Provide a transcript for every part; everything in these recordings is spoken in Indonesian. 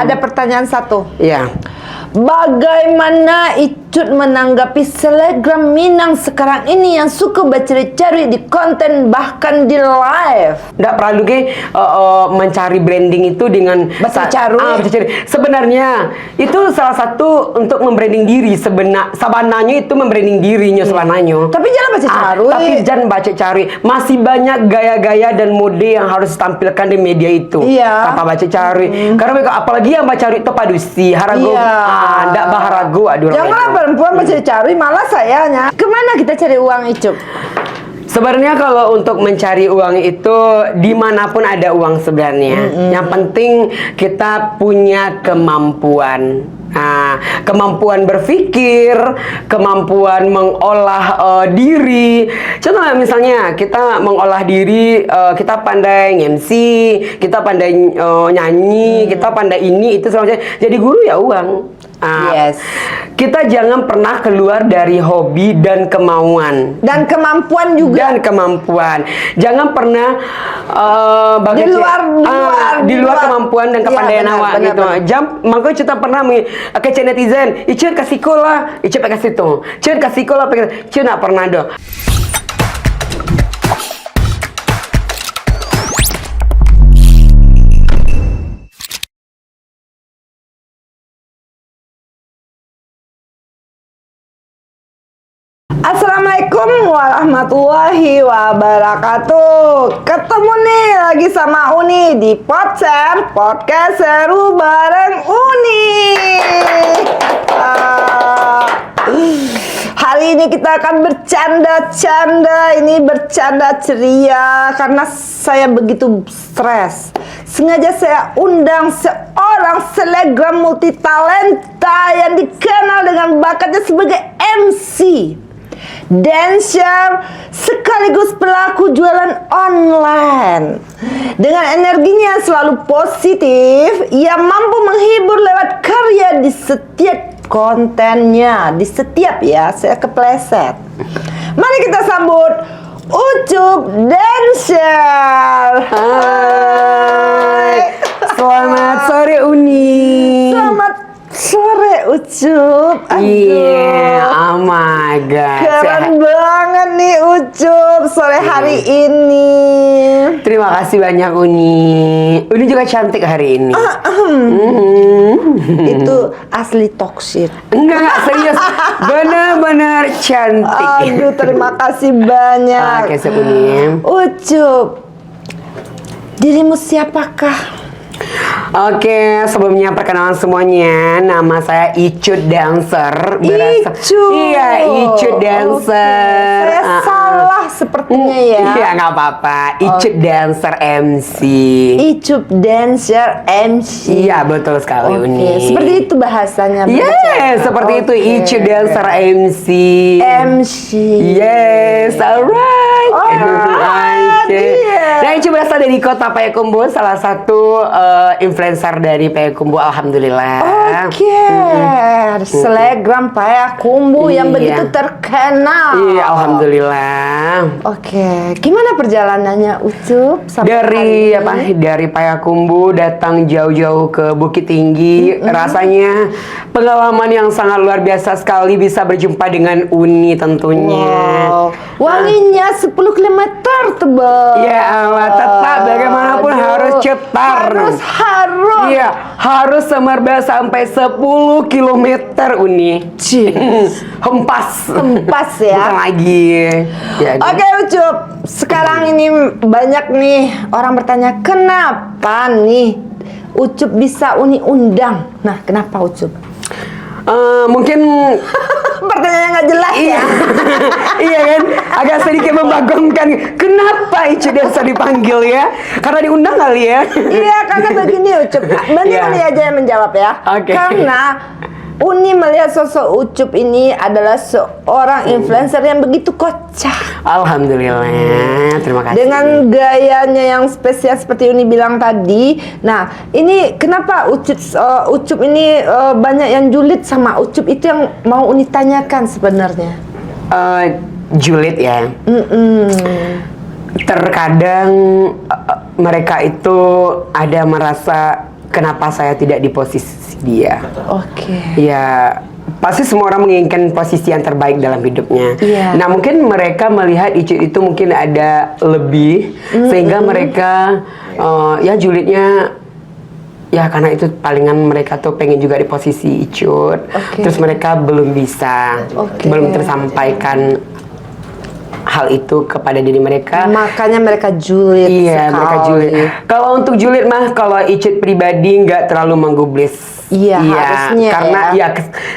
ada pertanyaan satu. Iya. Bagaimana Icut menanggapi selebgram Minang sekarang ini yang suka bercari-cari di konten bahkan di live? Nggak perlu mencari branding itu dengan bercari. Sebenarnya itu salah satu untuk membranding diri. Sebenarnya itu membranding dirinya sebenarnya. Tapi jangan bercari. Tapi jangan cari. Masih banyak gaya-gaya dan mode yang harus ditampilkan di media itu. Iya. Tanpa cari. Karena mereka apalagi yang cari itu padusi, harago. Nggak baharago. Janganlah perempuan mencari, malah sayanya. Kemana kita cari uang, Icup? Sebenarnya kalau untuk mencari uang itu dimanapun ada uang sebenarnya. Yang penting kita punya kemampuan. Kemampuan berpikir, kemampuan mengolah diri. Contohnya misalnya kita mengolah diri, kita pandai MC, kita pandai nyanyi, kita pandai ini itu semuanya. Jadi guru ya uang. Yes. Kita jangan pernah keluar dari hobi dan kemauan dan kemampuan juga. Jangan pernah di luar kemampuan dan kepandaian awak gitu. Makanya kita pernah ke netizen, Icut kasih kola, Icut kasih itu. Icut kasih kola, Icut nak pernah do. Assalamualaikum warahmatullahi wabarakatuh. Ketemu nih lagi sama Uni di podcast seru bareng Uni. Hari ini kita akan bercanda-canda, bercanda ceria karena saya begitu stres. Sengaja saya undang seorang selebgram multitalenta yang dikenal dengan bakatnya sebagai MC, dancer, sekaligus pelaku jualan online. Dengan energinya yang selalu positif, ia mampu menghibur lewat karya di setiap kontennya. Di setiap saya kepleset. Mari kita sambut Ucup Dancer. Hai. Selamat sore Uni. Selamat sore Ucup. Oh my god. Keren banget nih Ucup sore hari ini. Terima kasih banyak Uni. Uni juga cantik hari ini. Itu asli toksik. Enggak, serius. Benar-benar cantik. Aduh, terima kasih banyak. Oke, Uni. Ucup, dirimu siapakah? Oke, sebelumnya perkenalan semuanya. Nama saya Icut Dancer. Icut. Iya, Icut Dancer. Saya salah sepertinya ya. Iya, nggak apa-apa. Icut Dancer MC. Icut Dancer MC. Iya, betul sekali Uni. Seperti itu bahasanya. Yes, seperti itu Icut Dancer MC. MC. Yes, alright. Nah, Icu berasal dari kota Payakumbuh, salah satu influencer dari Payakumbuh, alhamdulillah. Selebgram Payakumbuh yang begitu terkenal. Iya, alhamdulillah. Gimana perjalanannya Ucup? Dari Payakumbuh datang jauh-jauh ke Bukit Tinggi. Rasanya pengalaman yang sangat luar biasa sekali bisa berjumpa dengan Uni tentunya. Wanginya 10 km tebal. Ya Allah, tetap bagaimanapun harus cetar. Iya, harus semerbak sampai 10 km Uni. Hempas ya. Bukan lagi. Oke Ucup, sekarang ini banyak nih orang bertanya, kenapa nih Ucup bisa Uni undang? Nah, kenapa Ucup? Mungkin pertanyaannya nggak jelas ya. Iya kan, agak sedikit membagongkan. Kenapa Icu Dancer dipanggil ya? Karena diundang kali ya. Iya, karena begini Ucup. Uni aja yang menjawab ya. Karena Uni melihat sosok Ucup ini adalah seorang influencer yang begitu kocak. Alhamdulillah, terima kasih. Dengan gayanya yang spesial seperti Uni bilang tadi. Nah, ini kenapa Ucup ini banyak yang julid sama Ucup, itu yang mau Uni tanyakan sebenarnya. Julid ya. Terkadang mereka itu ada merasa kenapa saya tidak di posisi dia. Oke. Ya, pasti semua orang menginginkan posisi yang terbaik dalam hidupnya. Iya. Nah, mungkin mereka melihat Icut itu mungkin ada lebih, sehingga mereka ya julidnya, ya karena itu palingan mereka tuh pengen juga di posisi Icut. Terus mereka belum bisa, belum tersampaikan hal itu kepada diri mereka. Makanya mereka julid. Iya, sekali. mereka julid. Kalau untuk julid mah, kalau Icut pribadi nggak terlalu menggubris. Iya, harusnya karena ya.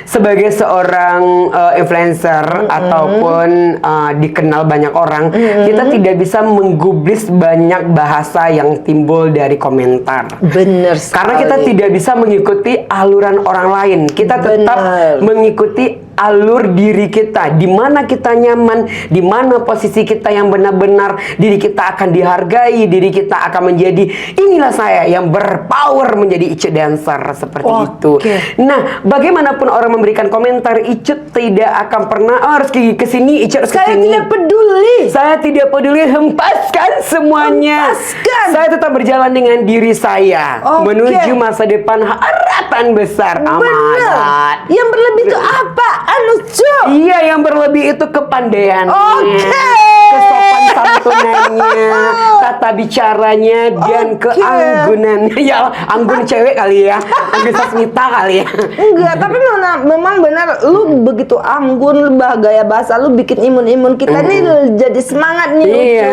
Sebagai seorang influencer ataupun dikenal banyak orang, kita tidak bisa menggubris banyak bahasa yang timbul dari komentar. Bener sekali. Karena kita tidak bisa mengikuti aluran orang lain. Kita tetap mengikuti alur diri kita, di mana kita nyaman, di mana posisi kita yang benar-benar diri kita akan dihargai, diri kita akan menjadi, inilah saya yang berpower menjadi Icut dancer seperti itu. Nah, bagaimanapun orang memberikan komentar, Icut tidak akan pernah harus ke sini, Icut harus ke sini. Saya tidak peduli. Saya tidak peduli, hempaskan semuanya. Saya tetap berjalan dengan diri saya menuju masa depan harapan besar. Benar. Yang berlebih itu apa? Cuk. Iya, yang berlebih itu kepandaiannya, kesopan santunannya, tata bicaranya, dan keanggunannya. Ya, anggun cewek kali ya, anggun Sasmita kali ya. Enggak, tapi memang benar, lu begitu anggun, lu gaya bahasa lu bikin imun-imun kita nih jadi semangat nih. Iya,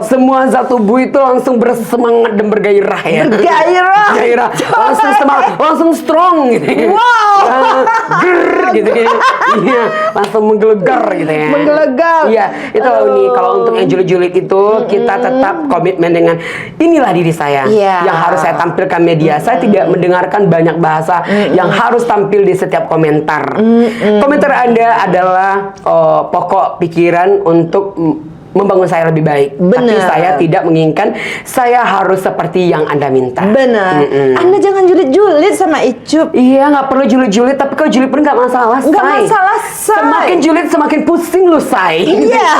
semua zat tubuh itu langsung bersemangat dan bergairah ya. Bergairah, langsung semangat, langsung strong gitu. Wow, gitu ya. Iya, langsung menggelegar gitu ya. Menggelegar. Iya, itu nih kalau untuk yang julid-julid itu kita tetap komitmen dengan inilah diri saya yang harus saya tampilkan media. Saya tidak mendengarkan banyak bahasa yang harus tampil di setiap komentar. Komentar Anda adalah pokok pikiran untuk membangun saya lebih baik. Tapi saya tidak menginginkan saya harus seperti yang Anda minta. Benar. Anda jangan julid-julid sama Icup. Iya, nggak perlu julid-julid. Tapi kalau julid pun nggak masalah, Say. Nggak masalah, Say. Semakin julid semakin pusing lu, Say. Iya.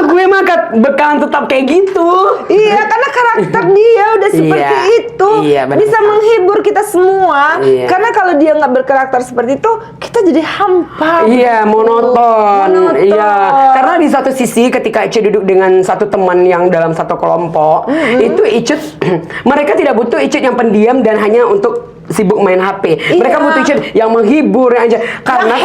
Gue mah bakalan tetap kayak gitu. Iya, karena karakter dia udah seperti itu. Iya, bisa menghibur kita semua. Iya. Karena kalau dia nggak berkarakter seperti itu, kita jadi hampa. Iya, monoton. Iya, karena di satu sisi ketika Icut duduk dengan satu teman yang dalam satu kelompok, itu Icut mereka tidak butuh Icut yang pendiam dan hanya untuk sibuk main HP. Mereka butuh Icut yang menghibur aja, karena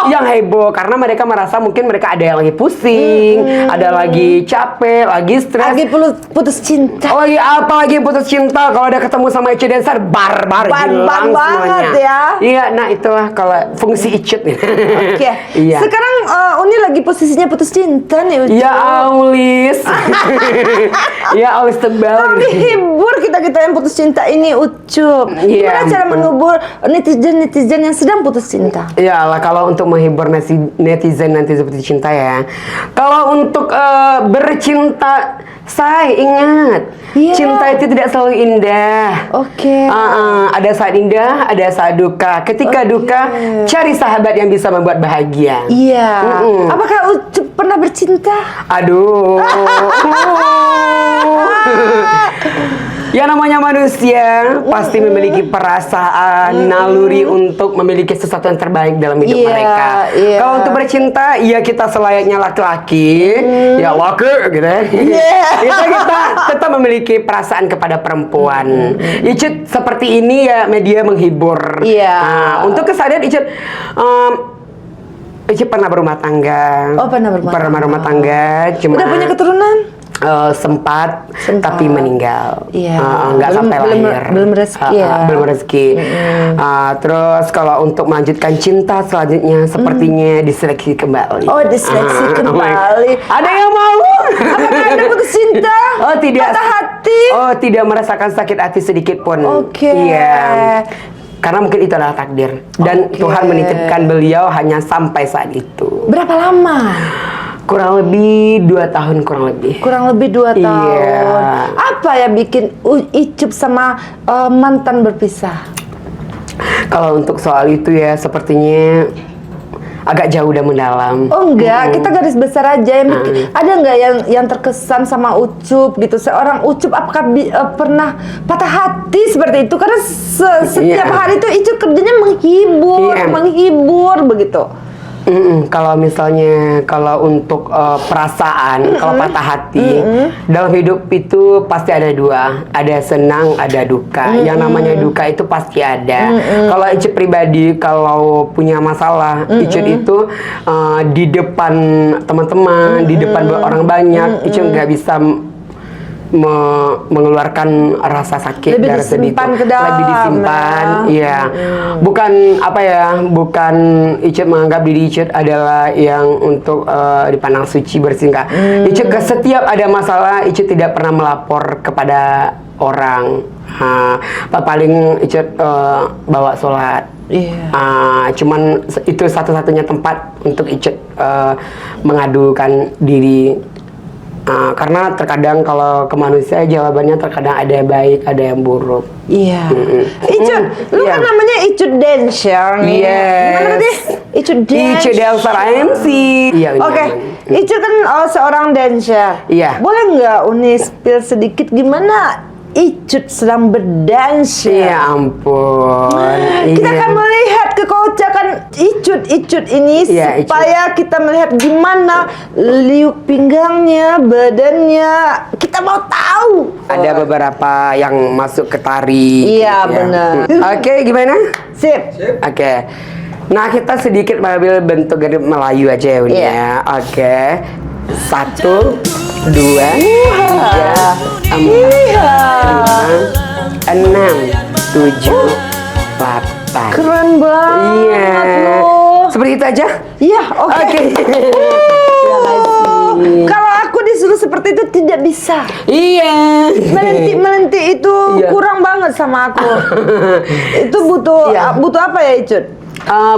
yang heboh karena mereka merasa mungkin mereka ada yang lagi pusing, ada lagi capek, lagi stres, lagi putus cinta. Oh iya, apalagi putus cinta, kalau udah ketemu sama Icut dancer barbar hilang banget semuanya. ya. Iya, nah itulah kalau fungsi Icut. Oke. Iya. Sekarang Uni lagi posisinya putus cinta nih, Ucup. Ya Aulis. Ya Aulis tebal. Menghibur kita yang putus cinta ini, Ucup. Gimana cara menghibur netizen yang sedang putus cinta? Ya lah, kalau untuk menghibur netizen putus cinta ya. Kalau untuk bercinta, saya ingat cinta itu tidak selalu indah. Ada saat indah, ada saat duka. Ketika duka, cari sahabat yang bisa membuat bahagia. Iya. Apakah Ucup pernah bercinta? Aduh. Ya, namanya manusia pasti memiliki perasaan, naluri untuk memiliki sesuatu yang terbaik dalam hidup mereka. Kalau untuk bercinta, ya kita selayaknya laki-laki, ya laki gitu ya. Kita tetap memiliki perasaan kepada perempuan. Icut seperti ini ya, media menghibur. Untuk kesadaran Icut, Icut pernah berumah tangga. Pernah berumah tangga. Cuma udah punya keturunan? Sempat, tapi meninggal. Nggak sampai lahir. Belum rezeki ya. Belum rezeki. Terus kalau untuk melanjutkan cinta selanjutnya, sepertinya diseleksi kembali. Diseleksi kembali. Ada yang mau? Apakah Anda putus cinta? Tidak. Patah hati? Tidak merasakan sakit hati sedikit pun. Iya. Karena mungkin itu adalah takdir. Dan Tuhan menitipkan beliau hanya sampai saat itu. Berapa lama? Kurang lebih 2 tahun, Kurang lebih 2 tahun. Apa ya bikin Icup sama mantan berpisah? Kalau untuk soal itu ya, sepertinya agak jauh dan mendalam. Oh enggak, kita garis besar aja. Ada nggak yang terkesan sama Ucup gitu? Seorang Ucup apakah pernah patah hati seperti itu? Karena setiap hari itu Icup kerjanya menghibur begitu. Kalau misalnya kalau perasaan, kalau patah hati dalam hidup itu pasti ada dua, ada senang, ada duka. Yang namanya duka itu pasti ada. Kalau Icut pribadi kalau punya masalah, Icut itu di depan teman-teman, di depan orang banyak, Icut nggak bisa mengeluarkan rasa sakit dan sedih itu lebih disimpan, ya. Bukan apa ya, bukan Icut menganggap diri Icut adalah yang untuk dipandang suci bersih, enggak. Icut setiap ada masalah Icut tidak pernah melapor kepada orang. Paling Icut bawa sholat. Cuman itu satu-satunya tempat untuk Icut mengadukan diri. Karena terkadang kalau ke manusia jawabannya terkadang ada yang baik, ada yang buruk. Iya. Icut, lu kan namanya Icut Dancer nih. Gimana tadi? Icut Dancer. Icut Dancer MC. Iya. Oke. Icut kan seorang dancer. Iya. Boleh nggak Uni spill sedikit gimana Icut sedang berdansa? Ya ampun. Kita akan melihat kekocakan Icut ini supaya kita melihat gimana liuk pinggangnya, badannya. Kita mau tahu. Ada beberapa yang masuk ke tari. Iya, benar. Oke, gimana? Sip. Oke. Nah, kita sedikit mengambil bentuk gaya Melayu aja ya, Uni ya. Oke. 1, 2, 3, 4, 5, 6, 7, 8. Keren banget. Iya. Seperti itu aja? Iya, oke. Kalau aku disuruh seperti itu tidak bisa. Iya. Melentik itu kurang banget sama aku. Itu butuh apa ya, Icut?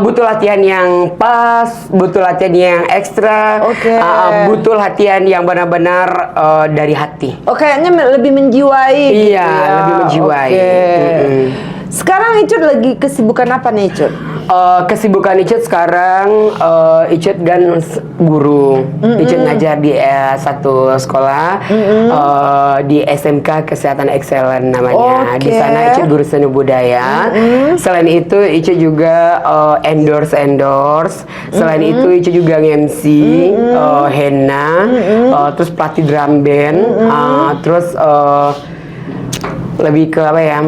Butuh latihan yang pas, butuh latihan yang ekstra, butuh latihan yang benar-benar dari hati. Kayaknya lebih menjiwai. Iya, lebih menjiwai. Sekarang Icut lagi kesibukan apa nih, Icut? Kesibukan Icut sekarang, Icut kan guru. Icut ngajar di satu sekolah di SMK Kesehatan Excellent namanya. Di sana Icut guru seni budaya. Selain itu Icut juga endorse. Selain itu Icut juga MC, henna, terus pelatih drum band, terus lebih ke apa ya?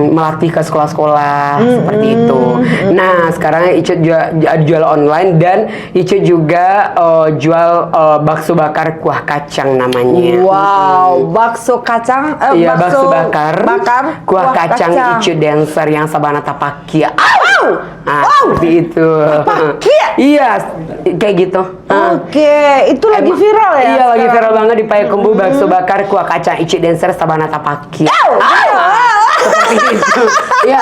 Melatih ke sekolah-sekolah seperti itu. Nah, sekarang Icut jual online dan Icut juga jual bakso bakar kuah kacang namanya. Wow, bakso kacang? Iya, bakso bakar kuah kacang Icut Dancer yang Sabana Tapaki. Seperti itu. Tapaki? Iya, kayak gitu. Oke, itu lagi viral ya? Iya, lagi viral banget di Payakumbuh bakso bakar kuah kacang Icut Dancer Sabana Tapaki. Seperti itu. Ya,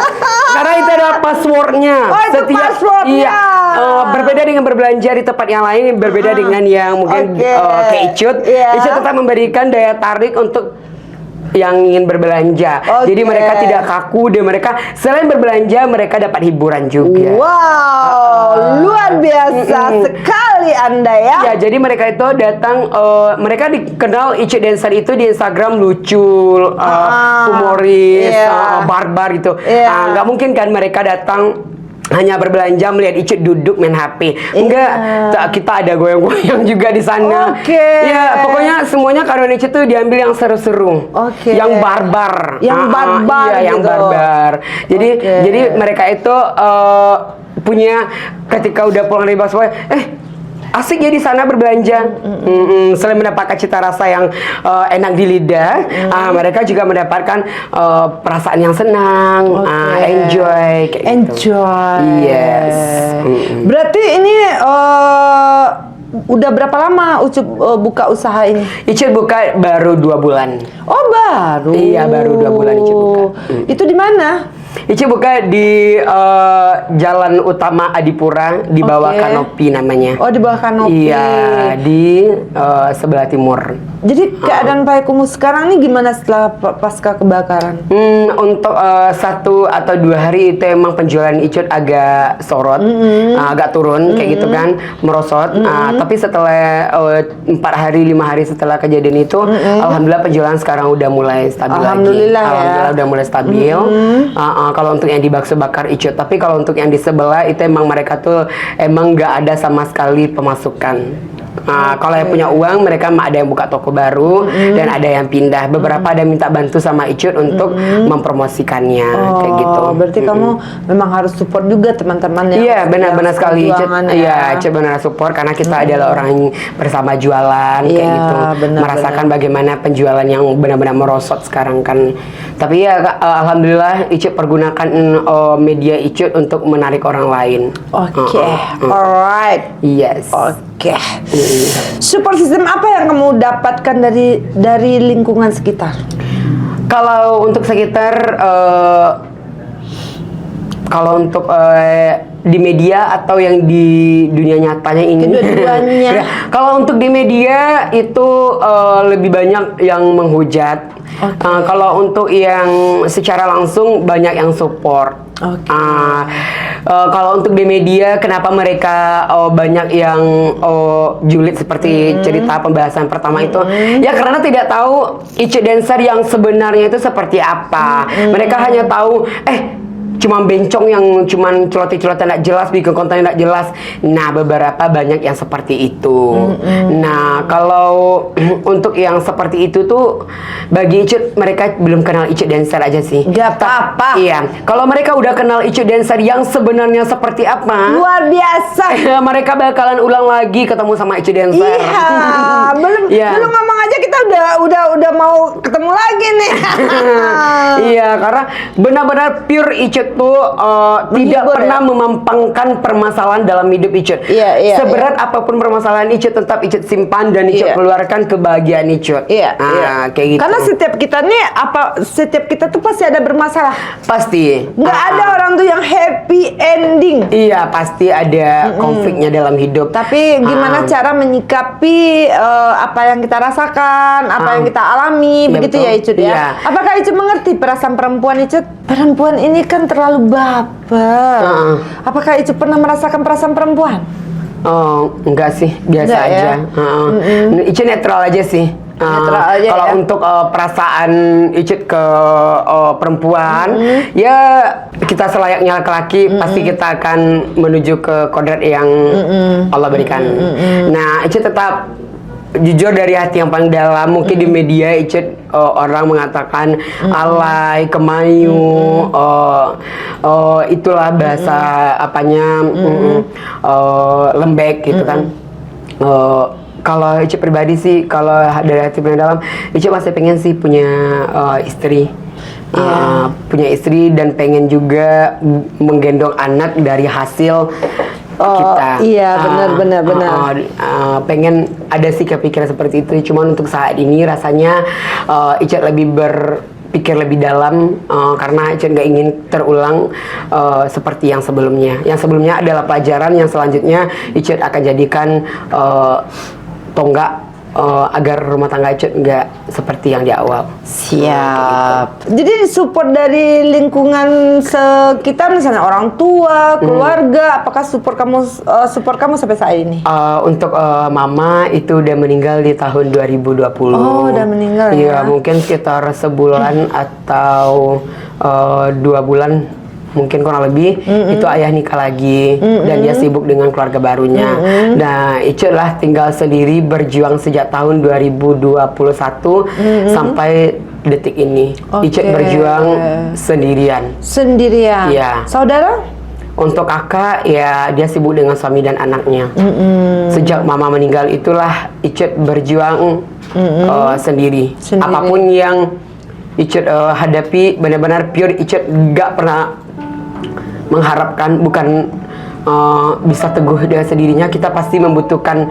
karena itu ada passwordnya. Passwordnya. Iya, berbeda dengan berbelanja di tempat yang lain, berbeda dengan yang mungkin kayak Icut. Icut tetap memberikan daya tarik untuk yang ingin berbelanja. Jadi mereka tidak kaku dan mereka selain berbelanja mereka dapat hiburan juga. Wow, luar biasa sekali Anda ya. Ya, jadi mereka itu datang, mereka dikenal Icut Dancer itu di Instagram lucu, humoris, barbar gitu. Nggak mungkin kan mereka datang hanya berbelanja melihat Icut duduk main HP. Enggak, kita ada goyang-goyang juga di sana. Ya, pokoknya semuanya karena Icut tuh diambil yang seru-seru. Yang barbar. Yang barbar iya, yang gitu. barbar. Jadi mereka itu punya ketika udah pulang dari bakso, asik ya di sana berbelanja. Selain mendapatkan cita rasa yang enak di lidah, mereka juga mendapatkan perasaan yang senang, enjoy. Enjoy. Yes. Berarti ini udah berapa lama Ucup buka usaha ini? Icut buka baru 2 bulan. Oh, baru. Iya, baru 2 bulan Icut buka. Itu di mana? Icu buka di Jalan Utama Adipura di bawah Oke. Kanopi namanya. Oh, di bawah Kanopi. Iya, di sebelah timur. Jadi keadaan Payakumbuh sekarang nih gimana setelah pasca kebakaran? Untuk 1 atau 2 hari itu emang penjualan Icut agak sorot, agak turun kayak gitu kan, merosot. Tapi setelah 4 hari 5 hari setelah kejadian itu, alhamdulillah penjualan sekarang udah mulai stabil Alhamdulillah lagi. ya. Alhamdulillah udah mulai stabil. Kalau untuk yang di bakso bakar Icut, tapi kalau untuk yang di sebelah itu emang mereka tuh emang nggak ada sama sekali pemasukan. Kalau yang punya uang mereka ada yang buka toko baru dan ada yang pindah. Beberapa ada minta bantu sama Icut untuk mempromosikannya kayak gitu. Berarti kamu memang harus support juga teman-teman yang Iya, benar-benar sekali Icut. perjuangan ya. Iya, Icut benar support karena kita adalah orang yang bersama jualan kayak Iya, gitu. benar, Merasakan bagaimana penjualan yang benar-benar merosot sekarang kan. Tapi ya alhamdulillah Icut pergunakan media Icut untuk menarik orang lain. Oke, alright. Yes. Oke. Support system apa yang kamu dapatkan dari lingkungan sekitar? Kalau untuk sekitar kalau untuk di media atau yang di dunia nyatanya ini? Kedua-duanya. Ya, kalau untuk di media itu lebih banyak yang menghujat. Kalau untuk yang secara langsung banyak yang support. Kalau untuk di media, kenapa mereka banyak yang julid seperti cerita pembahasan pertama itu? Ya karena tidak tahu Icut Dancer yang sebenarnya itu seperti apa. Mereka hanya tahu cuma bencong yang cuman celoteh-celoteh tidak jelas, bikin konten tidak jelas. Nah, beberapa banyak yang seperti itu. Nah, kalau untuk yang seperti itu tuh bagi Icut, mereka belum kenal Icut Dancer aja sih. Gak apa-apa. Iya, kalau mereka udah kenal Icut Dancer yang sebenarnya seperti apa, Luar biasa. mereka bakalan ulang lagi ketemu sama Icut Dancer. Iya, belum ngomong aja kita udah mau ketemu lagi nih. Iya, karena benar-benar pure Icut tuh tidak pernah memampangkan permasalahan dalam hidup Icut. Iya, Seberat apapun permasalahan Icut, tetap Icut simpan dan Icut keluarkan kebahagiaan Icut. Iya, kayak gitu. Karena setiap kita tuh pasti ada bermasalah. Pasti. Nggak ada orang tuh yang happy ending. Iya, pasti ada konfliknya dalam hidup. Tapi gimana cara menyikapi apa yang kita rasakan, apa yang kita alami, Iya, begitu betul. ya Icut ya? Iya. Apakah Icut mengerti perasaan perempuan Icut? Perempuan ini kan terlalu baper. Apakah Icut pernah merasakan perasaan perempuan? Oh, enggak sih, biasa Enggak aja. ya? Icut netral aja sih. Netral aja kalau ya? untuk perasaan Icut ke perempuan, ya kita selayaknya laki-laki pasti kita akan menuju ke kodrat yang Allah berikan. Nah, Icut tetap jujur dari hati yang paling dalam. Mungkin di media Icut orang mengatakan alay, kemayu, itulah bahasa apanya, lembek gitu kan. Kalau Icut pribadi sih, kalau dari hati paling dalam, Icut masih pengen sih punya istri. Punya istri dan pengen juga menggendong anak dari hasil kita. Iya, benar. Pengen ada sih kepikiran seperti itu. Cuman untuk saat ini rasanya Icut lebih berpikir lebih dalam karena Icut nggak ingin terulang seperti yang sebelumnya. Yang sebelumnya adalah pelajaran, yang selanjutnya Icut akan jadikan tonggak agar rumah tangga Icut nggak seperti yang di awal. Siap. Jadi support dari lingkungan sekitar, misalnya orang tua, keluarga, apakah support kamu sampai saat ini? Untuk mama itu udah meninggal di tahun 2020. Oh, udah meninggal ya? Iya, mungkin sekitar sebulan atau 2 bulan. Mungkin kurang lebih itu ayah nikah lagi dan dia sibuk dengan keluarga barunya. Nah, Icut lah tinggal sendiri berjuang sejak tahun 2021 sampai detik ini. Icut berjuang sendirian. Sendirian. Iya. Saudara? Untuk kakak ya dia sibuk dengan suami dan anaknya. Sejak mama meninggal itulah Icut berjuang sendiri. Apapun yang Icut hadapi benar-benar pure Icut gak pernah mengharapkan, bukan bisa teguh dengan sendirinya. Kita pasti membutuhkan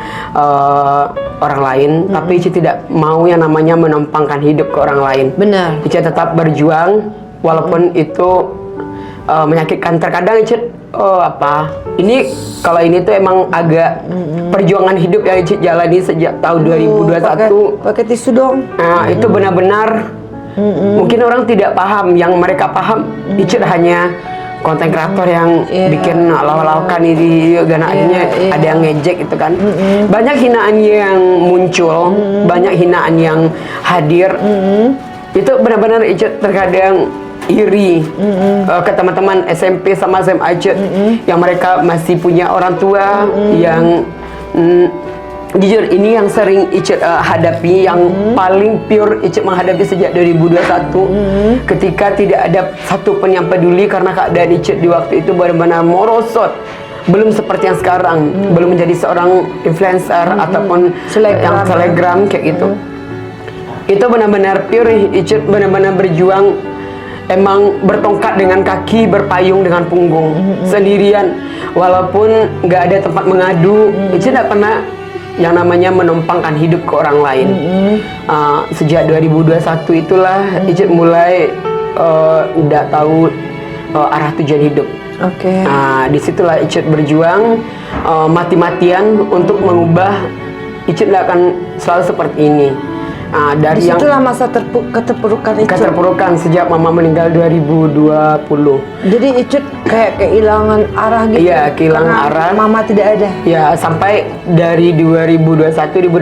orang lain, tapi Ica tidak mau yang namanya menumpangkan hidup ke orang lain. Benar. Ica tetap berjuang walaupun itu menyakitkan. Terkadang Ica ini kalau ini tuh emang agak perjuangan hidup yang Ica jalani sejak tahun 2021. Pakai tisu dong. Nah, itu benar-benar mungkin orang tidak paham. Yang mereka paham Ica hanya konten kreator yang bikin lawak-lawakan ini, akhirnya ada yang ngejek gitu kan. Banyak hinaan yang muncul, banyak hinaan yang hadir. Itu benar-benar Ica terkadang iri ke teman-teman SMP sama SMA Ica yang mereka masih punya orang tua yang jujur ini yang sering Ica hadapi, yang paling pure Ica menghadapi sejak 2021 ketika tidak ada satu pun yang peduli karena keadaan Ica di waktu itu benar-benar merosot. Belum seperti yang sekarang, belum menjadi seorang influencer ataupun yang selebgram kayak gitu. Itu benar-benar pure Ica benar-benar berjuang, emang bertongkat dengan kaki, berpayung dengan punggung, sendirian. Walaupun nggak ada tempat mengadu, Ica tidak pernah yang namanya menumpangkan hidup ke orang lain. Sejak 2021 itulah Ica mulai nggak tahu arah tujuan hidup. Disitulah Ica berjuang mati-matian untuk mengubah. Ica tidak akan selalu seperti ini. Dari disitulah masa keterpurukan Ica. Keterpurukan sejak mama meninggal 2020. Jadi Ica kayak kehilangan arah gitu. Iya, kehilangan arah. Mama tidak ada. Ya, sampai dari 2021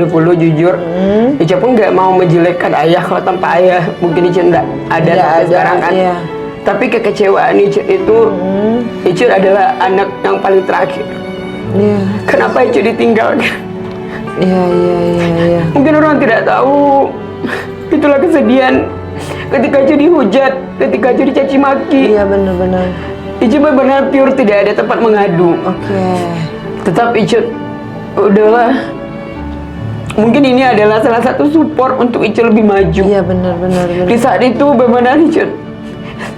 2020 jujur Ica pun nggak mau menjelekkan ayah. Kalau tanpa ayah mungkin Ica nggak ada sampai sekarang kan. Iya. Tapi kekecewaan Ica itu, Ica adalah anak yang paling terakhir. Iya. Kenapa Ica ditinggalkan? Iya. Mungkin orang tidak tahu. Itulah kesedihan ketika Ica dihujat, ketika Ica dicaci maki. Iya, benar-benar. Ica benar-benar pure tidak ada tempat mengadu. Tetap Ica udahlah. Mungkin ini adalah salah satu support untuk Ica lebih maju. Iya, benar-benar. Di saat itu benar-benar Ica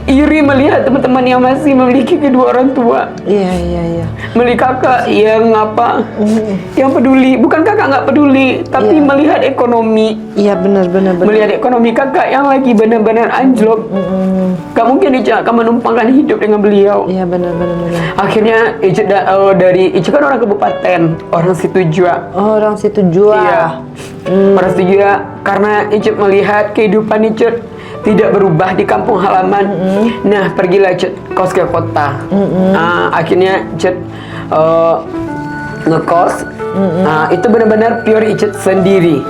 iri melihat teman-teman yang masih memiliki kedua orang tua. Iya. Melihat kakak yang yang peduli. Bukan kakak nggak peduli, tapi melihat ekonomi. Iya, benar. Melihat ekonomi kakak yang lagi benar-benar anjlok. Gak mungkin Ica akan menumpangkan hidup dengan beliau. Iya, benar. Akhirnya Ica dari Ica kan orang kabupaten, orang Situjua. Orang Situjua. Iya. Orang Situjua, karena Ica melihat kehidupan Ica tidak berubah di kampung halaman. Nah, pergilah Ica kos ke kota. Akhirnya Ica ngekos. Itu benar-benar pure Ica sendiri,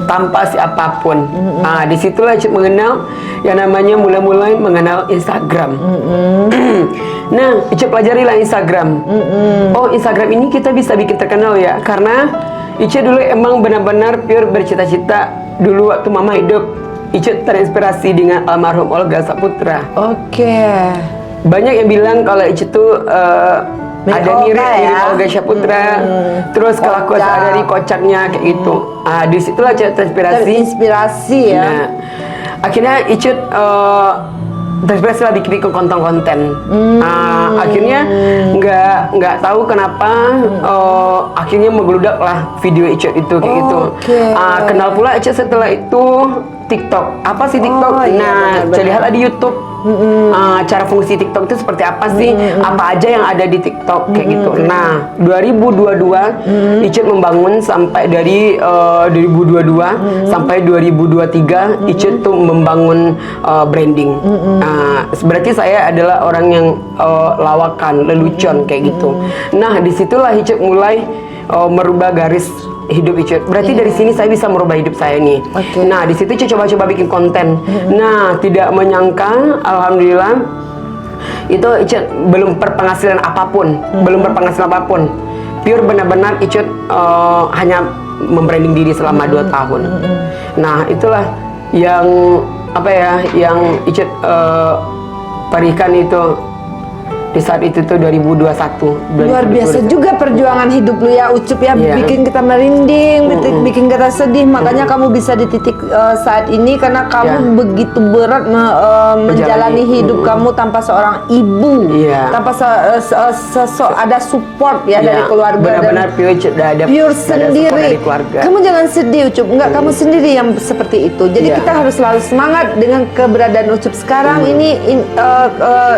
tanpa siapapun. Disitulah Ica mengenal yang namanya mulai mengenal Instagram. Nah, Ica pelajarilah Instagram. Oh, Instagram ini kita bisa bikin terkenal ya, karena Ica dulu emang benar-benar pure bercita-cita. Dulu waktu mama hidup, Ica terinspirasi dengan almarhum Olga Saputra. Banyak yang bilang kalau Ica tuh ada mirip Olga Saputra. Terus kelakuan dari kocaknya kayak gitu. Disitulah Ica terinspirasi. Ya. Nah, akhirnya Ica terinspirasi lah bikin konten-konten. Akhirnya nggak tahu kenapa akhirnya menggeludak lah video Ica itu kayak gitu. Kenal pula Ica setelah itu TikTok. Apa sih TikTok? Nah, lihatlah di YouTube. Cara fungsi TikTok itu seperti apa sih? Apa aja yang ada di TikTok kayak gitu. Nah, 2022 Ica membangun sampai dari 2022 sampai 2023 Ica tuh membangun branding. Berarti saya adalah orang yang lawakan, lelucon kayak gitu. Nah, disitulah Ica mulai merubah garis hidup Ica. Berarti dari sini saya bisa merubah hidup saya nih. Nah, di situ Ica coba-coba bikin konten. Nah, tidak menyangka, alhamdulillah, itu Ica belum berpenghasilan apapun, Pure benar-benar Ica hanya membranding diri selama 2 tahun. Nah, itulah yang yang Ica berikan itu di saat itu tuh 2021. Luar biasa juga perjuangan hidup lu ya Ucup ya, Iya. bikin kita merinding, bikin kita sedih. Makanya kamu bisa di titik saat ini karena kamu begitu berat menjalani hidup kamu tanpa seorang ibu, Iya. tanpa ada support ya dari keluarga. Benar-benar pure ada pure support sendiri. dari keluarga. Kamu jangan sedih Ucup, enggak kamu sendiri yang seperti itu. Jadi kita harus selalu semangat dengan keberadaan Ucup sekarang ini.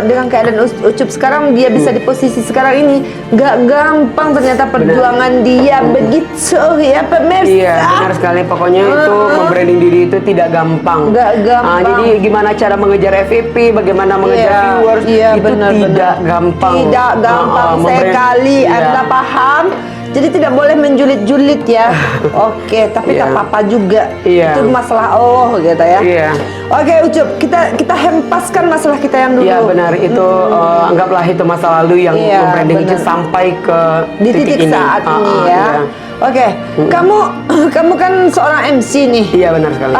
Dengan keadaan Ucup sekarang, dia bisa di posisi sekarang ini. Nggak gampang ternyata perjuangan dia begitu ya pemirsa. Iya, benar sekali. Pokoknya itu membranding diri itu tidak gampang. Nggak gampang. Jadi gimana cara mengejar FVP, bagaimana mengejar viewers, itu tidak gampang. Tidak gampang sekali. Anda paham? Jadi tidak boleh menjulit-julit ya. Oke, tapi tak apa-apa juga. Itu masalah Allah gitu ya. Iya. Oke Ucup, kita hempaskan masalah kita yang dulu. Iya benar, itu anggaplah itu masa lalu yang membranding itu sampai ke di titik ini. saat ini ya. Iya. Oke, kamu kan seorang MC nih. Iya benar sekali.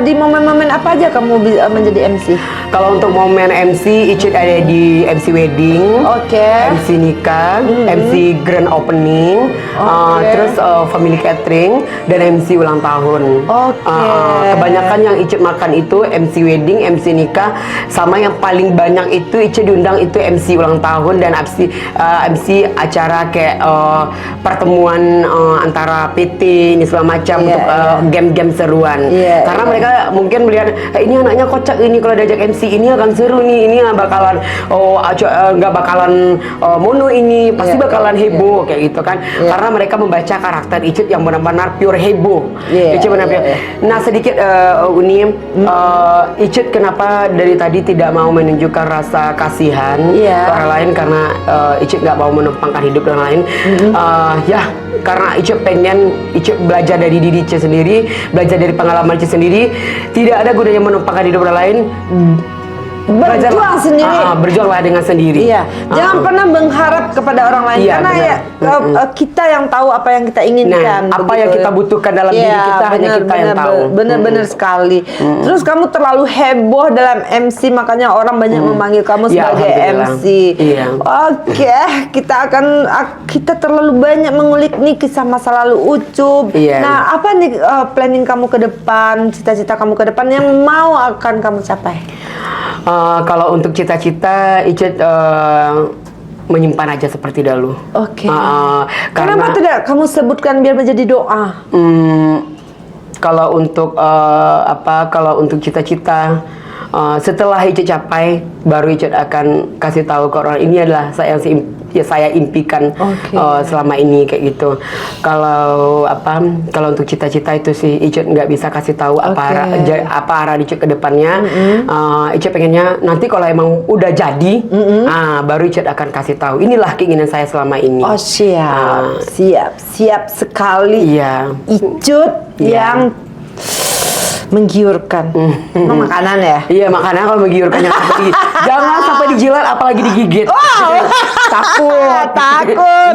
Di momen-momen apa aja kamu menjadi MC? Kalau untuk momen MC, Icit ada di MC wedding, MC nikah, MC grand opening, terus family catering dan MC ulang tahun. Kebanyakan yang Icit makan itu MC wedding, MC nikah, sama yang paling banyak itu Icit diundang itu MC ulang tahun dan MC acara kayak pertemuan antara PT ini segala macam untuk game-game seruan. Karena mereka mungkin melihat ini anaknya kocak ini, kalau diajak MC ini akan seru nih, ini bakalan nggak bakalan mono ini, pasti bakalan heboh kayak gitu kan. Karena mereka membaca karakter Icit yang benar-benar pure heboh. Icit benar-benar. Nah sedikit Uni, Icit kenapa dari tadi tidak mau menunjukkan rasa kasihan ke orang lain karena Icit nggak mau menumpangkan hidup orang lain. Karena Icit pengen Icit belajar dari diri Icit sendiri, belajar dari pengalaman Icit sendiri. Tidak ada gunanya menumpangkan hidup orang lain. Berjuang sendiri. Berjuanglah dengan sendiri. Jangan pernah mengharap kepada orang lain karena kita yang tahu apa yang kita inginkan. Apa yang kita butuhkan dalam diri kita hanya kita yang tahu. Benar-benar sekali. Terus kamu terlalu heboh dalam MC, makanya orang banyak memanggil kamu sebagai MC. Oke, kita terlalu banyak mengulik nih kisah masa lalu Ucup. Nah, apa nih planning kamu ke depan, cita-cita kamu ke depan yang mau akan kamu capai? Kalau untuk cita-cita, Icit menyimpan aja seperti dahulu. Kenapa tidak kamu sebutkan biar menjadi doa? Kalau untuk kalau untuk cita-cita, setelah Icit capai, baru Icit akan kasih tahu ke orang ini adalah saya impikan selama ini kayak gitu. Kalau untuk cita-cita itu sih Icit nggak bisa kasih tahu apa arah Icit ke depannya. Icit pengennya nanti kalau emang udah jadi, baru Icit akan kasih tahu. Inilah keinginan saya selama ini. Siap sekali. Icut yang menggiurkan. Makanan ya? Iya, makanan kalau menggiurkan jangan sampai dijilat apalagi digigit. Takut.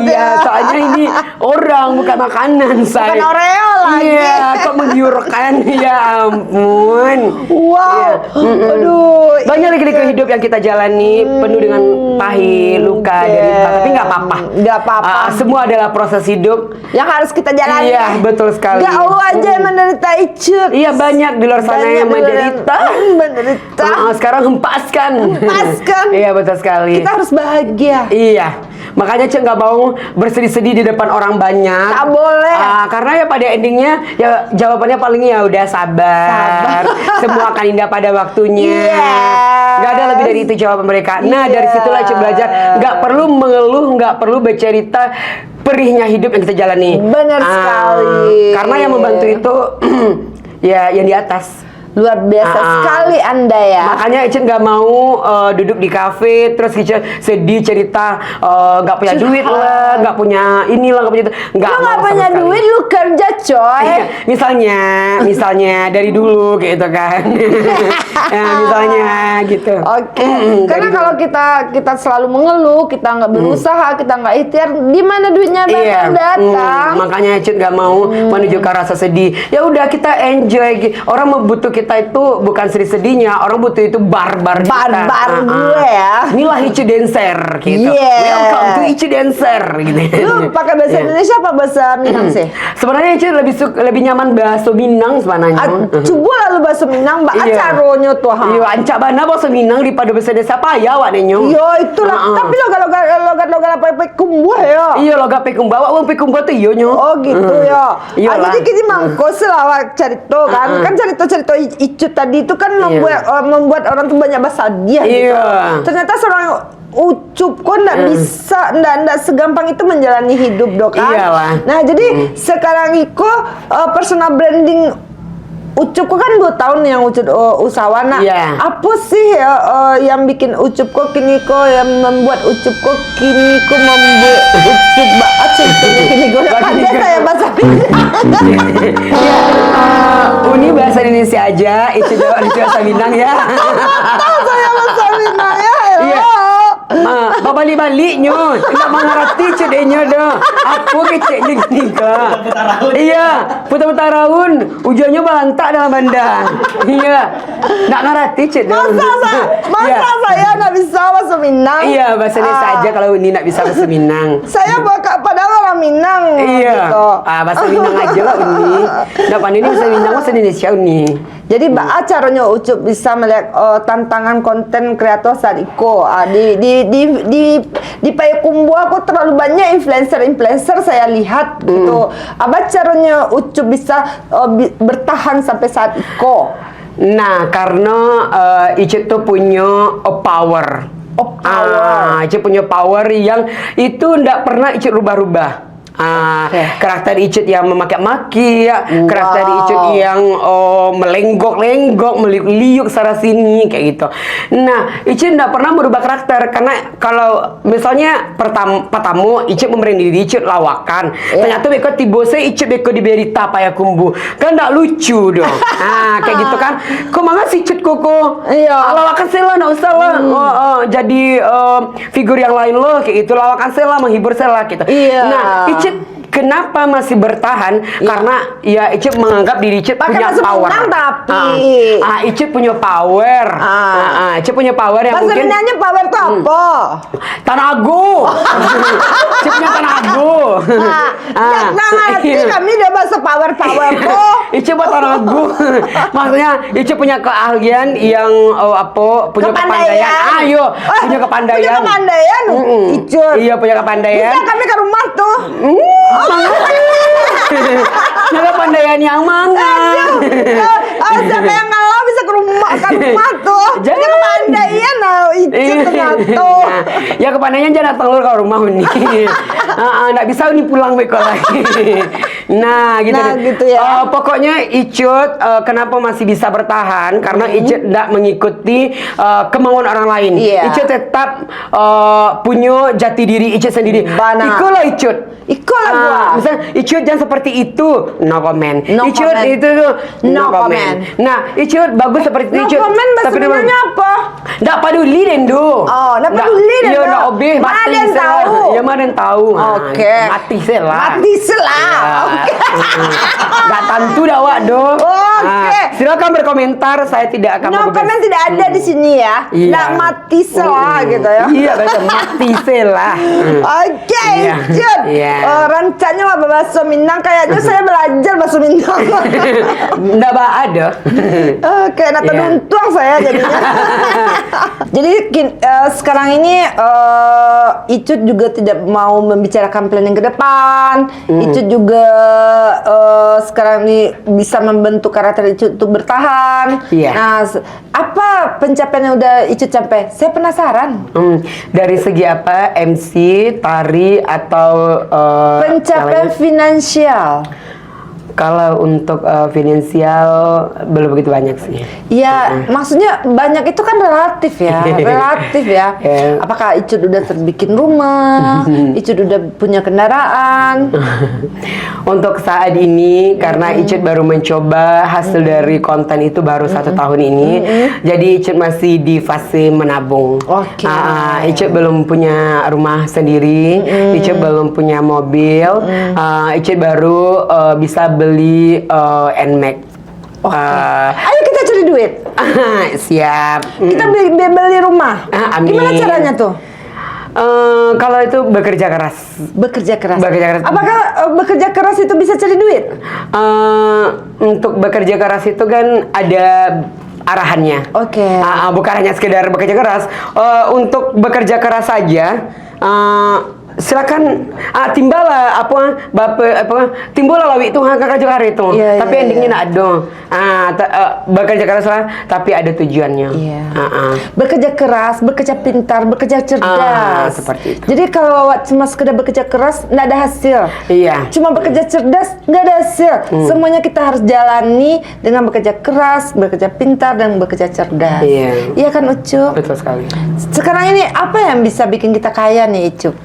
Iya, soalnya ini orang bukan makanan saya. Bukan Oreo lagi. Iya, kok menggiurkan. Ya ampun. Wow. Aduh. Banyak lagi hidup yang kita jalani penuh dengan pahit, luka, derita, tapi nggak apa-apa. Nggak apa-apa. Semua adalah proses hidup yang harus kita jalani. Iya, betul sekali. Nggak aja yang menderita Icut. Iya, banyak di luar sana yang menderita. Sekarang hempaskan. Iya, betul sekali. Kita harus bahagia. Iya. Makanya Cek nggak mau bersedih-sedih di depan orang banyak. Tak boleh. Karena ya pada endingnya ya jawabannya paling ya udah sabar. Semua akan indah pada waktunya. Nggak ada lebih dari itu jawaban mereka. Nah dari situlah Cek belajar. Nggak perlu mengeluh, nggak perlu bercerita perihnya hidup yang kita jalani. Benar sekali. Karena yang membantu itu ya yang di atas. Luar biasa sekali Anda ya. Makanya Icit nggak mau duduk di kafe terus Icit sedih cerita nggak punya duit lah, nggak punya inilah, nggak punya itu. Nggak punya duit, lu kerja coy. Misalnya dari dulu gitu kan. Ya, misalnya gitu. Karena kalau kita selalu mengeluh, kita nggak berusaha, kita nggak ikhtiar, di mana duitnya bakal datang? Makanya Icit nggak mau menunjukkan rasa sedih. Ya udah kita enjoy. Orang membutuhkan kita itu bukan sedih-sedihnya, orang butuh itu bar-bar kita. Bar-bar gue ya. Inilah Icu Dancer gitu. Yeah. Welcome to Icu Dancer gitu. Lu pakai bahasa Indonesia apa bahasa Minang sih? Sebenarnya Icu lebih nyaman bahasa Minang sebenarnya. Coba lalu bahasa Minang, mbak acaronya tuh ha. Iya, ancak bana bahasa Minang daripada bahasa desa payah wak nenyo. Iya itulah. Tapi logat apa kumbuh ya. Iya logat pekumba, wak pekumba tuh iyo nyo. Oh gitu ya. Iya lah. Jadi kini mangkos lah awak cerita kan. Kan cerita Icut tadi itu kan membuat orang tuh banyak bahagia gitu. Ternyata seorang Ucup kok ndak bisa, ndak segampang itu menjalani hidup dok kan. Iyalah. Nah jadi sekarang Iko personal branding Ucup kok kan 2 tahun yang Ucup usahawan. Iya. Apa sih yang bikin Ucup kok kini kok yang membuat Ucup kok kini kok membuat Ucup kini kok pandai saya bahasa Uni bahasa Indonesia aja, itu bahasa Minang ya. saya bahasa Minang ya. Iya. Babalik-balik nyo, tidak mengerti cedenya dah. Apa kecek ni ka? Iya, putar-putar raun, ujungnya balantak dalam bandar. Iya, nak ngerti ced dah. Masa saya nak bisa bahasa Minang? Iya, bahasa Indonesia saja kalau ini nak bisa bahasa Minang. Saya padahal orang Minang. Iya, Gitu. Bahasa Minang aja lah Uni. Nak pandai ni bahasa Minang bahasa Indonesia Uni. Jadi caranya Ucup bisa melihat tantangan konten kreator saat Iko di Payakumbuh aku terlalu banyak influencer saya lihat gitu. Apa caranya Ucup bisa bertahan sampai saat Iko? Nah, karena Icu tuh punya power. Icu punya power yang itu ndak pernah Icu rubah-rubah. Karakter Icut yang memaki-maki ya, karakter Icut yang melenggok-lenggok, meliuk-liuk sana sini kayak gitu. Nah, Icut tidak pernah merubah karakter karena kalau misalnya pertama Icut memberi diri Icut lawakan, ternyata beko tiba saya Icut beko di berita Payakumbuh, kan tidak lucu dong. Kayak gitu kan. Kok mana si Icut koko? Iya. Lawakan saya lah, nggak usah lah. Jadi figur yang lain loh kayak gitu. Lawakan saya lah, menghibur saya lah gitu. Iya. Nah, Icut kenapa masih bertahan? Karena ya Icut menganggap diri Icut punya power. Tapi Icut punya power. Icut punya power yang mungkin. Sebenarnya power itu apa? Tanago. Icut punya tanago. Ngerti kami udah bahasa power kok. Icut buat tanago. Maksudnya Icut punya keahlian yang punya kepandaian. Punya kepandaian. Punya kepandaian. Icut. Iya punya kepandaian. Bisa kami ke rumah tuh. Jaga pandaian yang mana? Siapa yang ngalah bisa ke rumah tuh. Jadi kepandaian Icut ternyata. Ya kepandaian jangan datang lu ke rumah Uni. Nggak bisa Uni pulang beko lagi. Nah gitu ya. Pokoknya Icut kenapa masih bisa bertahan karena Icut tidak mengikuti kemauan orang lain. Icut tetap punya jati diri Icut sendiri. Ikulah Icut. Ikulah gua. Misal Icut jangan seperti itu, no comment. Icut itu no comment. Nah, Icut bagus seperti itu. No comment sebenarnya apa? Nggak peduli Dendo. Nggak peduli Dendo. Iya, nggak obeh. Mana yang tahu? Ya mana yang tahu. Oke. Mati selah. Mati selah. Oke. Nggak tentu dah wak do. Oke. Silakan berkomentar. Saya tidak akan. No comment tidak ada di sini ya. Nggak mati selah gitu ya. Iya betul. Mati selah. Oke, Icut. Rencananya apa bahasa Minang? Kayaknya saya belajar bahasa Minang. Nggak ada. Oke, untung saya jadinya. Jadi sekarang ini Icut juga tidak mau membicarakan planning ke depan. Icut juga sekarang ini bisa membentuk karakter Icut untuk bertahan. Nah, apa pencapaian yang udah Icut capai? Saya penasaran. Dari segi apa? MC, tari atau pencapaian finansial? Kalau untuk finansial belum begitu banyak sih. Iya, maksudnya banyak itu kan relatif ya, Apakah Icut udah terbikin rumah, Icut udah punya kendaraan? Untuk saat ini, karena Icut baru mencoba hasil dari konten itu baru 1 tahun ini, jadi Icut masih di fase menabung. Icut belum punya rumah sendiri, Icut belum punya mobil, Icut baru bisa beli NMAX. Oke. Ayo kita cari duit. Siap. Kita beli rumah. Amin. Gimana caranya tuh? Kalau itu bekerja keras. Bekerja keras. Bekerja keras. Apakah bekerja keras itu bisa cari duit? Untuk bekerja keras itu kan ada arahannya. Oke. Bukan hanya sekedar bekerja keras. Untuk bekerja keras saja, silakan timbala timbala lawi itu kakak juga hari itu. Tapi endingnya nak ada. Bekerja keras lah, tapi ada tujuannya. Iya. Bekerja keras, bekerja pintar, bekerja cerdas. Seperti itu. Jadi kalau awak cuma sekedar bekerja keras, nggak ada hasil. Iya. Cuma bekerja cerdas, nggak ada hasil. Semuanya kita harus jalani dengan bekerja keras, bekerja pintar, dan bekerja cerdas. Iya. Iya kan, Ucup? Betul sekali. Sekarang ini apa yang bisa bikin kita kaya nih, Ucup?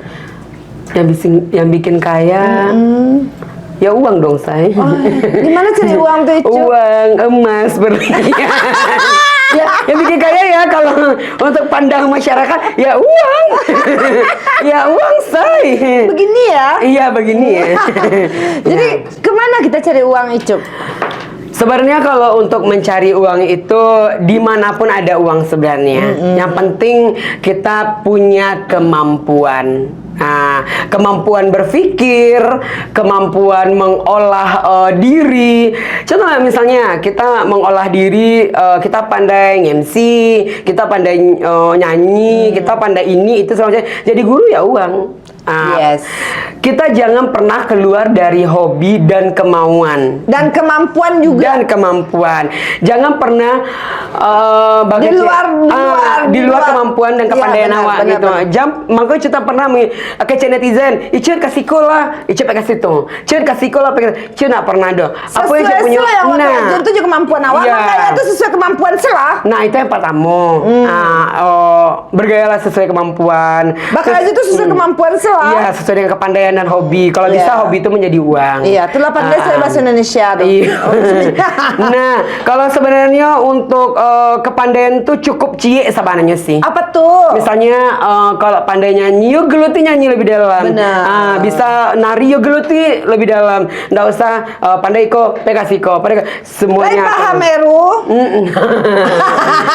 Yang bikin kaya, ya uang dong, say. Gimana cari uang tuh, Ucup? Uang, emas, berlian. Ya, yang bikin kaya ya kalau untuk pandang masyarakat, ya uang. Ya uang, say. Begini ya? Iya, begini ya. Jadi kemana kita cari uang, Ucup? Sebenarnya kalau untuk mencari uang itu dimanapun ada uang sebenarnya. Yang penting kita punya kemampuan. Kemampuan berpikir, kemampuan mengolah diri. Contoh misalnya kita mengolah diri, kita pandai MC, kita pandai nyanyi, kita pandai ini itu sama. Jadi guru ya uang. Yes. Kita jangan pernah keluar dari hobi dan kemauan. Dan kemampuan juga. Dan kemampuan. Jangan pernah di luar kemampuan dan kepandaian awak gitu. Makanya kita pernah ke netizen, "Icet kasih kola, Icet kasih tu. Icet kasih kola, Icet nak pernah dah." Apa yang punya? Itu juga kemampuan awak. Makanya itu sesuai kemampuan selah. Nah, itu yang pertama. Bergayalah sesuai kemampuan. Bakal itu sesuai kemampuan selah. Iya, sesuai dengan kepandaian dan hobi. Kalau bisa hobi itu menjadi uang. Iya, itulah pandai saya bahasa Indonesia tuh. Iya. Nah, kalau sebenarnya untuk kepandaian tuh cukup cie sebenarnya sih. Apa tuh? Misalnya kalau pandai nyanyi, yuk geluti nyanyi lebih dalam. Benar. Bisa nari, yuk geluti lebih dalam. Nggak usah pandai ko, pekasi ko, semuanya. Baik, paham, Meru.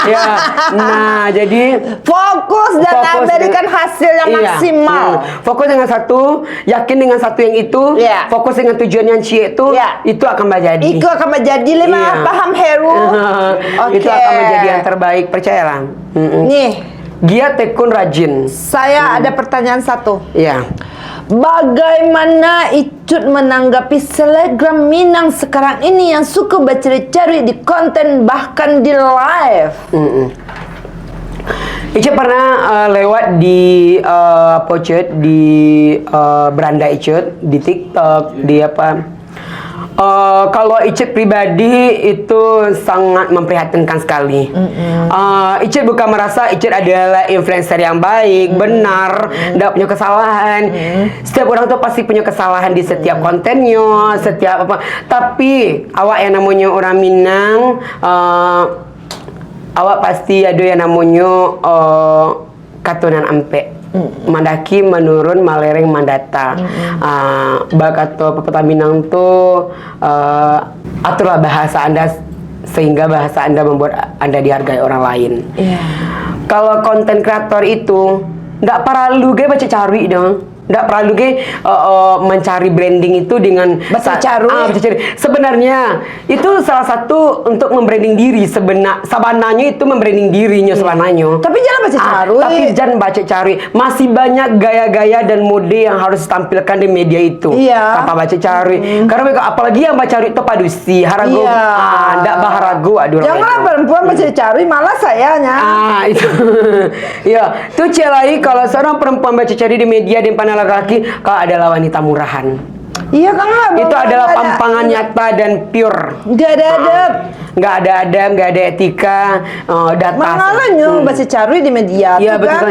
Ya, nah jadi fokus dan memberikan hasil yang maksimal. Fokus dengan satu, yakin dengan satu yang itu, fokus dengan tujuan yang cie itu akan menjadi. Itu akan menjadi paham, Heru. Itu akan menjadi yang terbaik, percayalah. Nih, giat tekun rajin. Saya ada pertanyaan satu. Iya. Bagaimana Icut menanggapi selebgram Minang sekarang ini yang suka bercari-cari di konten bahkan di live? Icut pernah lewat di beranda Icut di TikTok, di apa? Kalau Icut pribadi itu sangat memprihatinkan sekali. Icut bukan merasa Icut adalah influencer yang baik, benar, tidak punya kesalahan. Setiap orang tuh pasti punya kesalahan di setiap kontennya, setiap apa. Tapi awak yang namanya orang Minang, awak pasti ada yang namanya katunan ampe. Mandaki menurun malereng mandata. Bakato pepeta Minang tuh aturlah bahasa Anda sehingga bahasa Anda membuat Anda dihargai orang lain. Kalau konten kreator itu nggak perlu baca cari dong. Nggak perlu mencari branding itu dengan baca cari. Sebenarnya itu salah satu untuk membranding diri. Sebenarnya itu membranding dirinya sebenarnya. Tapi jangan baca cari. Tapi jangan baca cari. Masih banyak gaya-gaya dan mode yang harus ditampilkan di media itu. Tanpa baca cari. Karena apalagi yang baca cari itu padusi, harago. Nggak baharago. Janganlah perempuan baca cari, malah sayanya. Itu. Ya, itu celai kalau seorang perempuan baca cari di media di panel laki, kalau adalah wanita murahan. Iya kan? Itu adalah pampangan nyata dan pure. Nggak ada adab. Nggak ada adab, nggak ada etika, data. Makanya baca cari di media. Iya Kan? betul.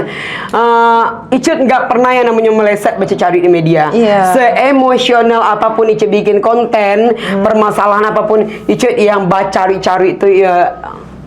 Icut nggak pernah yang namanya meleset baca cari di media. Seemosional apapun Icut bikin konten, permasalahan apapun Icut yang baca cari itu ya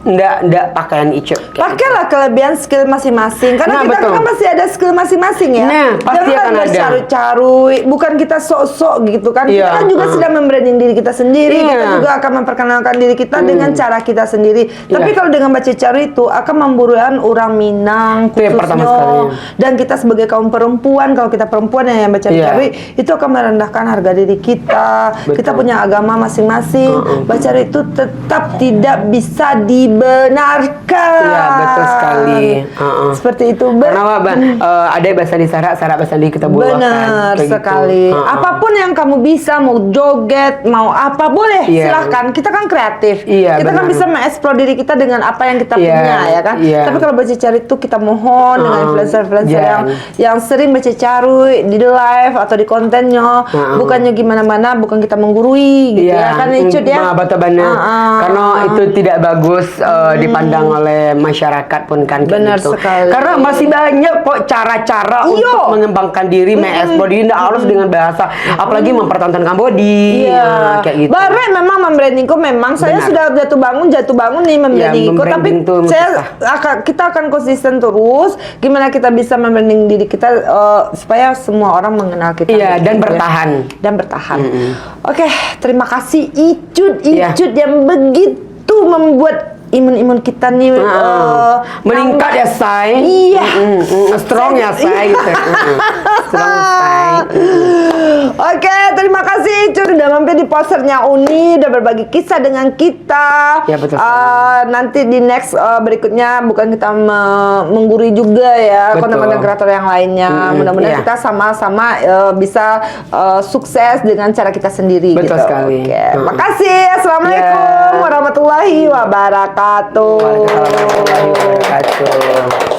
ndak pakaian Icut. Pakailah kelebihan skill masing-masing. Karena Nah, kita betul. kan masih ada skill masing-masing ya. Nah, pasti Jangan akan ada. bercarut-carut. Bukan kita sok-sok gitu kan. Iya, Kita kan juga sedang membranding diri kita sendiri. Iya. Kita juga akan memperkenalkan diri kita dengan cara kita sendiri. Tapi Iya. kalau dengan baca carut itu akan memburukan orang Minang Itu yang pertama sekali. khususnya. Dan kita sebagai kaum perempuan, kalau kita perempuan yang baca Iya. carut itu akan merendahkan harga diri kita. Betul. Kita punya agama masing-masing. Baca carut itu tetap tidak bisa dibenarkan. Iya, betul sekali. Seperti itu. Karena ada bahasa di Sarak bahasa di kita buahkan. Benar Kayak sekali. gitu. Apapun yang kamu bisa, mau joget, mau apa boleh, Iya. silahkan. Kita kan kreatif. Iya, Kita kan benar. bisa mengeksplor diri kita dengan apa yang kita Iya, punya, ya kan. iya. Tapi kalau baca carut itu kita mohon dengan influencer-influencer yang sering baca carut di live atau di kontennya, bukannya gimana-mana, bukan kita menggurui gitu ya kan, Icut ya. Bata bana. Karena itu tidak bagus dipandang oleh masyarakat pun kan kayak Benar gitu. sekali. Karena masih banyak kok cara-cara Iyo. untuk mengembangkan diri, mengeksplor diri, nggak harus dengan bahasa, apalagi mempertontonkan body. Iya. Nah, kayak gitu. Bareng memang membrandingku memang saya Benar. sudah jatuh bangun nih membrandingku, tapi membranding tuh kita akan konsisten terus. Gimana kita bisa membranding diri kita supaya semua orang mengenal kita. Iya, gitu dan ya. bertahan. Dan bertahan. Oke, terima kasih Icut Iya. yang begitu membuat imun kita nih meningkat ya say. Iya. Strong ya say gitu. Strong say. Oke, terima kasih Icut udah mampir di posternya Uni, udah berbagi kisah dengan kita. Ya, betul Nanti di next berikutnya bukan kita menggurui juga ya Betul. konten-konten kreator yang lainnya. Mudah-mudahan iya. kita sama-sama bisa sukses dengan cara kita sendiri. Betul gitu. sekali. Oke, makasih. Assalamualaikum Ya. warahmatullahi wabarakatuh. Waalaikumsalam warahmatullahi wabarakatuh.